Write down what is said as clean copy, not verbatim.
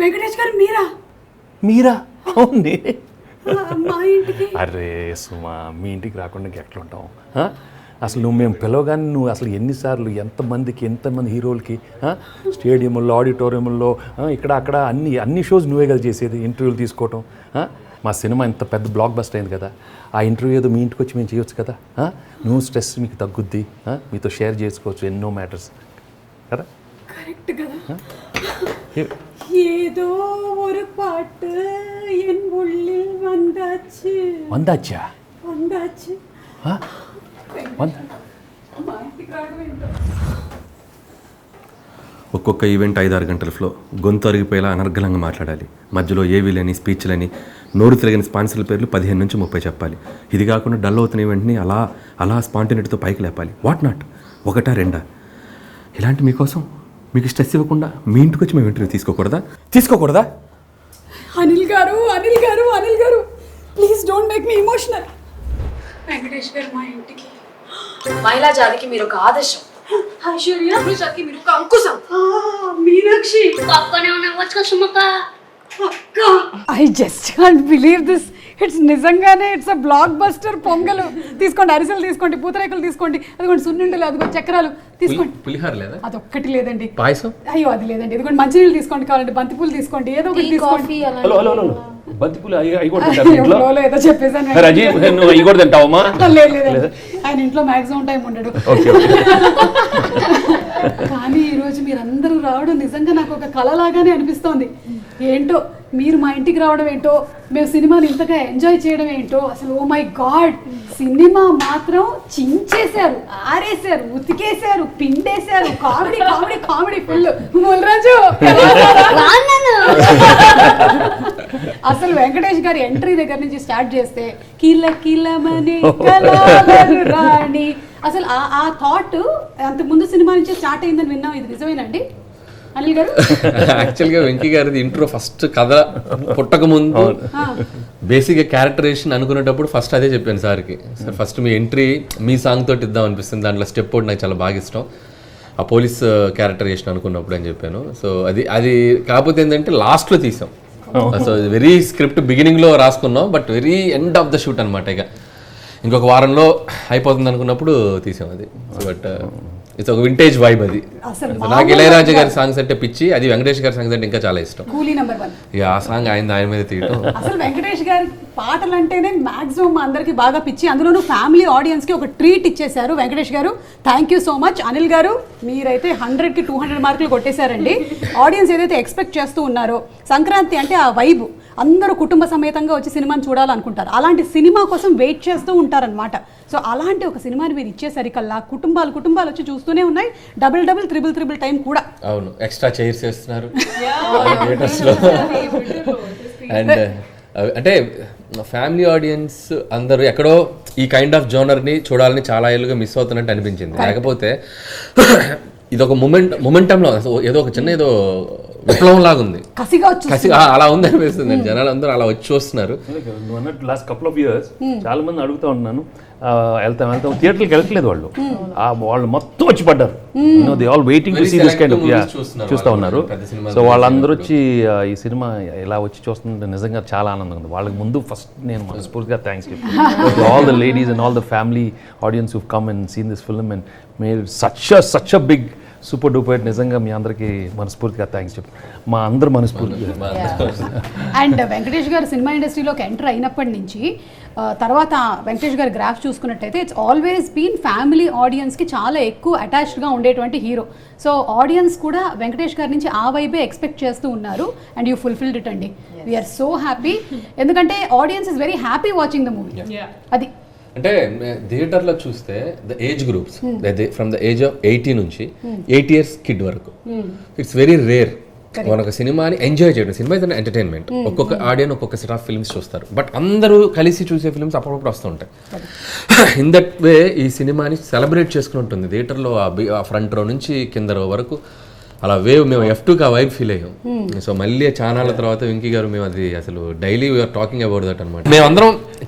వెంకటేష్ గారు మీరా? అవునే. మా ఇంటికి? అరే సుమా, మీ ఇంటికి రాకుండా ఎట్లా ఉంటాం? అసలు నువ్వు మేము పిలవగానే నువ్వు అసలు ఎన్నిసార్లు ఎంతమంది హీరోలకి స్టేడియంలో, ఆడిటోరియంలో, ఇక్కడ అక్కడ అన్ని షోస్ నువ్వే కదా చేసేది, ఇంటర్వ్యూలు తీసుకోవటం. మా సినిమా ఇంత పెద్ద బ్లాక్ బస్టర్ అయింది కదా, ఆ ఇంటర్వ్యూ ఏదో మీ ఇంటికి వచ్చి మేము చేయొచ్చు కదా. నువ్వు స్ట్రెస్ మీకు తగ్గుద్ది, మీతో షేర్ చేసుకోవచ్చు ఎన్నో మ్యాటర్స్ కదా. కరెక్ట్ కదా. ఏదో ஒரு பாட்டு என் உள்ளில் வந்தாச்சு. వందాచ్చా? ఒక్కొక్క ఈవెంట్ 5-6 గంటల ఫ్లో, గొంతు అరిగిపోయేలా అనర్గళంగా మాట్లాడాలి. మధ్యలో ఏవీలని, స్పీచ్లని, నోరు తిరగని స్పాన్సర్ల పేర్లు 15 నుంచి 30 చెప్పాలి. ఇది కాకుండా డల్ అవుతున్న ఈవెంట్ని అలా స్పాంటినిటీతో పైకి లేపాలి. వాట్ నాట్, 1-2 ఇలాంటి మీకోసం మీకు స్ట్రెస్ ఇవ్వకుండా మీ ఇంటికి వచ్చి మేము ఇంటర్వ్యూ తీసుకోకూడదా? అనిల్ గారు please don't make me emotional. Venkatesh గారు మా ఇంటికి. మహిళా జాతికి మీరు ఒక ఆదర్శం, ఐశ్వర్య జాతికి మీరు ఒక అంకుశం. మీనాక్షి పక్కనే ఉన్న సుమక అక్క, I just can't believe this. It's నిజంగానే ఇట్స్ అ బ్లాక్ బస్టర్. పొంగలు తీసుకోండి, అరిసెలు తీసుకోండి, పూతరేకులు తీసుకోండి, అదిగోండి సున్నుండలు, అదిగో చక్రాలు తీసుకోండి. పులిహార లేదా? అదొక్కటి లేదండి. పాయసం? అయ్యో అది లేదండి. ఇదిగోండి మంచినీళ్ళు తీసుకోండి, కావాలంటే బంతిపూలు తీసుకోండి, ఏదో ఒకటి తీసుకోండి. బంతిపూలు ఏదో చెప్పేసాను. తింటావమ్మా? లేదండి, ఆయన ఇంట్లో మాక్సిమం టైం ఉండడు. కానీ ఈరోజు మీరందరూ రావడం నిజంగా నాకు ఒక కళ లాగానే అనిపిస్తోంది. ఏంటో మీరు మా ఇంటికి రావడం ఏంటో, మేము సినిమాని ఇంతగా ఎంజాయ్ చేయడం ఏంటో, అసలు ఓ మై గాడ్, సినిమా మాత్రం చించేశారు, ఆరేశారు, ఉతికేశారు, పిండేశారు. Comedy comedy comedy full. ముల్రాజు అసలు వెంకటేష్ గారి ఎంట్రీ దగ్గర నుంచి స్టార్ట్ చేస్తే కిల కిలమనే కలాలను రాణి, అసలు ఆ థాట్ అంతకు ముందు సినిమా నుంచి స్టార్ట్ అయిందని విన్నాం. ఇది నిజమేనండి అనిల్ గారు? యాక్చువల్గా వెంకీ గారిది ఇంట్రో ఫస్ట్ కథ పుట్టక ముందు బేసిక్గా క్యారెక్టరేషన్ అనుకునేటప్పుడు ఫస్ట్ అదే చెప్పాను సార్కి. సార్ ఫస్ట్ మీ ఎంట్రీ మీ సాంగ్ తోటి ఇద్దాం అనిపిస్తుంది, దాంట్లో స్టెప్ ఒకటి నాకు చాలా బాగా ఇష్టం, ఆ పోలీస్ క్యారెక్టరేషన్ అనుకున్నప్పుడు అని చెప్పాను. సో అది కాకపోతే ఏంటంటే లాస్ట్లో తీసాం. సో వెరీ స్క్రిప్ట్ బిగినింగ్లో రాసుకున్నాం, but very end of the shoot అనమాట. ఇక ఇంకొక వారంలో అయిపోతుంది అనుకున్నప్పుడు తీసాం అది. బట్ ఇట్స్ ఒక వింటేజ్ వైబ్ అది. నాకు ఇళయరాజా గారి సాంగ్స్ అంటే పిచ్చి, అది వెంకటేష్ గారి సాంగ్స్ అంటే ఇంకా చాలా ఇష్టం. కూలీ నెంబర్ 1 ఇక ఆ సాంగ్ ఆయన మీద తీయటం. అసలు వెంకటేష్ గారి పాటలు అంటేనే మాక్సిమం అందరికి బాగా పిచ్చి, అందులోనూ ఫ్యామిలీ ఆడియన్స్ కి ఒక ట్రీట్ ఇచ్చేశారు వెంకటేష్ గారు. Thank you so much. Anil గారు మీరైతే 100కి 200 మార్కులు కొట్టేశారండి. ఆడియన్స్ ఏదైతే ఎక్స్పెక్ట్ చేస్తూ ఉన్నారో, సంక్రాంతి అంటే ఆ వైబ్, అందరూ కుటుంబ సమేతంగా వచ్చి సినిమాని చూడాలనుకుంటారు, అలాంటి సినిమా కోసం వెయిట్ చేస్తూ ఉంటారనమాట. సో అలాంటి ఒక సినిమాని మీరు ఇచ్చేసరికల్లా కుటుంబాలు వచ్చి చూస్తూనే ఉన్నాయి, డబుల్ త్రిబుల్ టైం కూడా. అవును, ఎక్స్ట్రా చైర్స్ వేస్తున్నారు థియేటర్స్లో. అండ్ అంటే ఫ్యామిలీ ఆడియన్స్ అందరూ ఎక్కడో ఈ కైండ్ ఆఫ్ జోనర్ని చూడాలని చాలా ఏళ్ళుగా మిస్ అవుతున్నట్టు అనిపించింది. లేకపోతే ఇది ఒక మొమెంటంలో ఏదో ఒక చిన్న ఏదో విప్లవం లాగా ఉంది, కసిగా అలా ఉంది అనిపిస్తుంది. జనాలు అందరూ అలా వచ్చి చూస్తున్నారు. నువ్వు అన్నట్టు లాస్ట్ కపుల్ ఆఫ్ ఇయర్స్ చాలా మంది అడుగుతూ ఉన్నాను, వెళ్తాం థియేటర్కి వెళ్ళట్లేదు వాళ్ళు మొత్తం వచ్చి పడ్డారు. They all waiting to see this kind of చూస్తూ ఉన్నారు. సో వాళ్ళందరూ వచ్చి ఈ సినిమా ఇలా వచ్చి చూస్తుంటే నిజంగా చాలా ఆనందంగా ఉంది. వాళ్ళకి ముందు ఫస్ట్ నేను మనస్ఫూర్తిగా థ్యాంక్స్ చెప్తాను all the ladies and all the family audience who come and seen this film and made such a big super duper. నిజంగా మీ అందరికీ మనస్ఫూర్తిగా థ్యాంక్స్ చెప్పు, మా అందరు మనస్ఫూర్తిగా. అండ్ వెంకటేష్ గారు సినిమా ఇండస్ట్రీలోకి ఎంటర్ అయినప్పటి నుంచి తర్వాత వెంకటేష్ గారి గ్రాఫ్ చూసుకున్నట్టయితే ఇట్స్ ఆల్వేస్ బీన్ ఫ్యామిలీ ఆడియన్స్కి చాలా ఎక్కువ అటాచ్డ్గా ఉండేటువంటి హీరో. సో ఆడియన్స్ కూడా వెంకటేష్ గారి నుంచి ఆ వైబే ఎక్స్పెక్ట్ చేస్తూ ఉన్నారు అండ్ యూ ఫుల్ఫిల్డ్ ఇట్ అండి. వీఆర్ సో హ్యాపీ, ఎందుకంటే audience is very happy watching the movie. అది అంటే థియేటర్లో చూస్తే the age groups from the age of 80 నుంచి 8 years కిడ్ వరకు, ఇట్స్ వెరీ రేర్ మనకు సినిమాని ఎంజాయ్ చేయడం. Cinema is entertainment. ఒక్కొక్క ఆడియన్ ఒక్కొక్క సెట్ ఆఫ్ ఫిల్మ్స్ చూస్తారు, బట్ అందరూ కలిసి చూసే ఫిల్మ్స్ అప్పుడప్పుడు వస్తుంటాయి. ఇన్ దట్ వే ఈ సినిమాని సెలబ్రేట్ చేసుకుని ఉంటుంది థియేటర్లో. ఆ ఫ్రంట్ రో నుంచి కింద రో వరకు అలా వేవ్ మేము F2కి ఆ వైబ్ ఫీల్ అయ్యాం. సో మళ్ళీ ఛానళ్ళ తర్వాత వెంకీ గారు మేము అది అసలు daily we are talking about that అనమాట. మేమందరం